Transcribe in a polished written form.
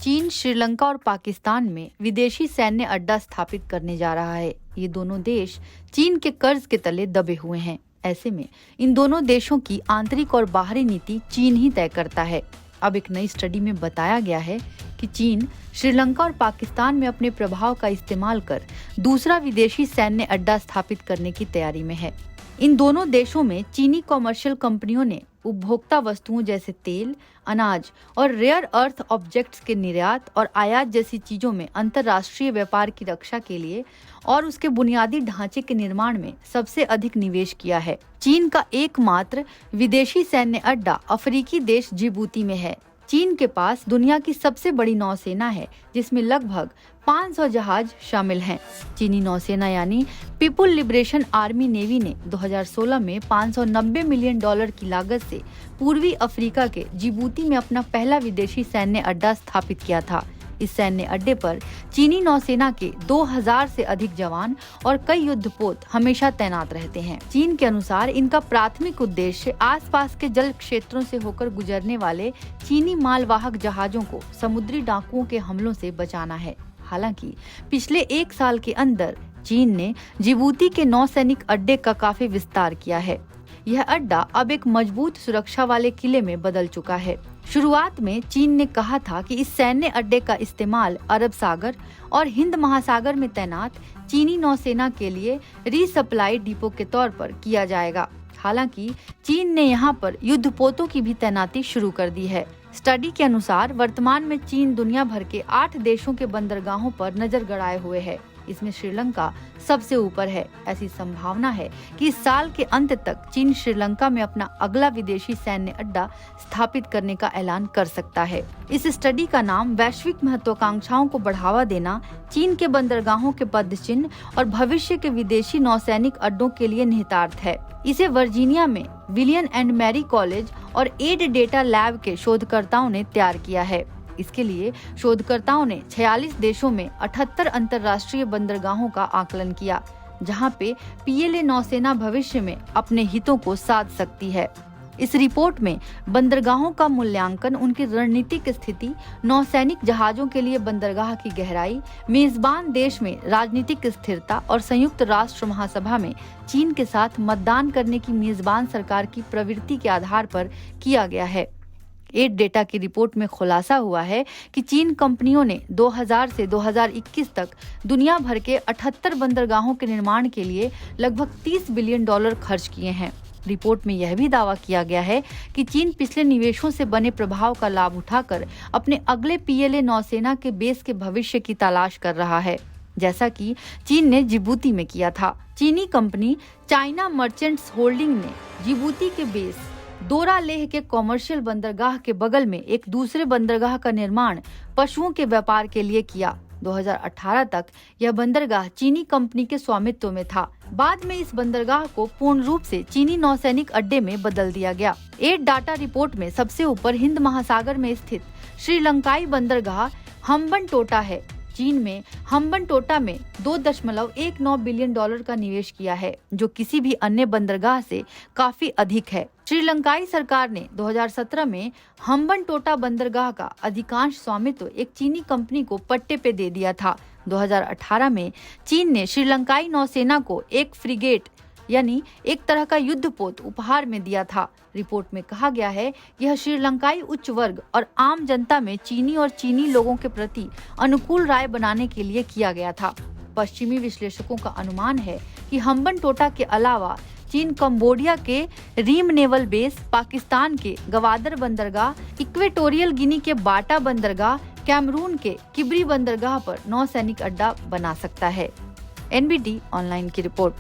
चीन श्रीलंका और पाकिस्तान में विदेशी सैन्य अड्डा स्थापित करने जा रहा है। ये दोनों देश चीन के कर्ज के तले दबे हुए हैं। ऐसे में इन दोनों देशों की आंतरिक और बाहरी नीति चीन ही तय करता है। अब एक नई स्टडी में बताया गया है कि चीन श्रीलंका और पाकिस्तान में अपने प्रभाव का इस्तेमाल कर दूसरा विदेशी सैन्य अड्डा स्थापित करने की तैयारी में है। इन दोनों देशों में चीनी कॉमर्शियल कंपनियों ने उपभोक्ता वस्तुओं जैसे तेल, अनाज और रेयर अर्थ ऑब्जेक्ट्स के निर्यात और आयात जैसी चीजों में अंतर्राष्ट्रीय व्यापार की रक्षा के लिए और उसके बुनियादी ढांचे के निर्माण में सबसे अधिक निवेश किया है। चीन का एकमात्र विदेशी सैन्य अड्डा अफ्रीकी देश जिबूती में है। चीन के पास दुनिया की सबसे बड़ी नौसेना है, जिसमें लगभग 500 जहाज शामिल हैं। चीनी नौसेना यानी पीपुल लिबरेशन आर्मी नेवी ने 2016 में $590 मिलियन की लागत से पूर्वी अफ्रीका के जिबूती में अपना पहला विदेशी सैन्य अड्डा स्थापित किया था। इस सैन्य अड्डे पर चीनी नौसेना के 2000 से अधिक जवान और कई युद्धपोत हमेशा तैनात रहते हैं। चीन के अनुसार इनका प्राथमिक उद्देश्य आसपास के जल क्षेत्रों से होकर गुजरने वाले चीनी मालवाहक जहाजों को समुद्री डाकुओं के हमलों से बचाना है। हालांकि पिछले 1 साल के अंदर चीन ने जिबूती के नौसैनिक अड्डे का काफी विस्तार किया है। यह अड्डा अब एक मजबूत सुरक्षा वाले किले में बदल चुका है। शुरुआत में चीन ने कहा था कि इस सैन्य अड्डे का इस्तेमाल अरब सागर और हिंद महासागर में तैनात चीनी नौसेना के लिए रीसप्लाई डिपो के तौर पर किया जाएगा। हालांकि चीन ने यहां पर युद्धपोतों की भी तैनाती शुरू कर दी है। स्टडी के अनुसार वर्तमान में चीन दुनिया भर के 8 देशों के बंदरगाहों पर नजर गड़ाए हुए है। इसमें श्रीलंका सबसे ऊपर है। ऐसी संभावना है कि इस साल के अंत तक चीन श्रीलंका में अपना अगला विदेशी सैन्य अड्डा स्थापित करने का ऐलान कर सकता है। इस स्टडी का नाम वैश्विक महत्वाकांक्षाओं को बढ़ावा देना, चीन के बंदरगाहों के पदचिन्ह और भविष्य के विदेशी नौसैनिक अड्डों के लिए निहितार्थ है। इसे वर्जीनिया में विलियम एंड मैरी कॉलेज और एड डेटा लैब के शोधकर्ताओं ने तैयार किया है। इसके लिए शोधकर्ताओं ने 46 देशों में 78 अंतर्राष्ट्रीय बंदरगाहों का आकलन किया, जहां पे पीएलए नौसेना भविष्य में अपने हितों को साध सकती है। इस रिपोर्ट में बंदरगाहों का मूल्यांकन, उनकी रणनीतिक स्थिति, नौसैनिक जहाजों के लिए बंदरगाह की गहराई, मेजबान देश में राजनीतिक स्थिरता और संयुक्त राष्ट्र महासभा में चीन के साथ मतदान करने की मेजबान सरकार की प्रवृत्ति के आधार पर किया गया है। एड डेटा की रिपोर्ट में खुलासा हुआ है कि चीन कंपनियों ने 2000 से 2021 तक दुनिया भर के 78 बंदरगाहों के निर्माण के लिए लगभग $30 बिलियन खर्च किए हैं। रिपोर्ट में यह भी दावा किया गया है कि चीन पिछले निवेशों से बने प्रभाव का लाभ उठाकर अपने अगले पीएलए नौसेना के बेस के भविष्य की तलाश कर रहा है, जैसा कि चीन ने जिबूती में किया था। चीनी कंपनी चाइना मर्चेंट्स होल्डिंग ने जिबूती के बेस दोरा लेह के कॉमर्शियल बंदरगाह के बगल में एक दूसरे बंदरगाह का निर्माण पशुओं के व्यापार के लिए किया। 2018 तक यह बंदरगाह चीनी कंपनी के स्वामित्व में था। बाद में इस बंदरगाह को पूर्ण रूप से चीनी नौसैनिक अड्डे में बदल दिया गया। एड डाटा रिपोर्ट में सबसे ऊपर हिंद महासागर में स्थित श्रीलंकाई बंदरगाह हम्बनटोटा है। चीन में हम्बनटोटा में $2.19 बिलियन का निवेश किया है, जो किसी भी अन्य बंदरगाह से काफी अधिक है। श्रीलंकाई सरकार ने 2017 में हम्बनटोटा बंदरगाह का अधिकांश स्वामित्व एक चीनी कंपनी को पट्टे पे दे दिया था। 2018 में चीन ने श्रीलंकाई नौसेना को एक फ्रिगेट यानी एक तरह का युद्धपोत उपहार में दिया था। रिपोर्ट में कहा गया है कि यह श्रीलंकाई उच्च वर्ग और आम जनता में चीनी और चीनी लोगों के प्रति अनुकूल राय बनाने के लिए किया गया था। पश्चिमी विश्लेषकों का अनुमान है कि हम्बनटोटा के अलावा चीन कंबोडिया के रीम नेवल बेस, पाकिस्तान के गवादर बंदरगाह, इक्वेटोरियल गिनी के बाटा बंदरगाह, कैमरून के किबरी बंदरगाह पर नौसैनिक अड्डा बना सकता है। एनबीटी ऑनलाइन की रिपोर्ट।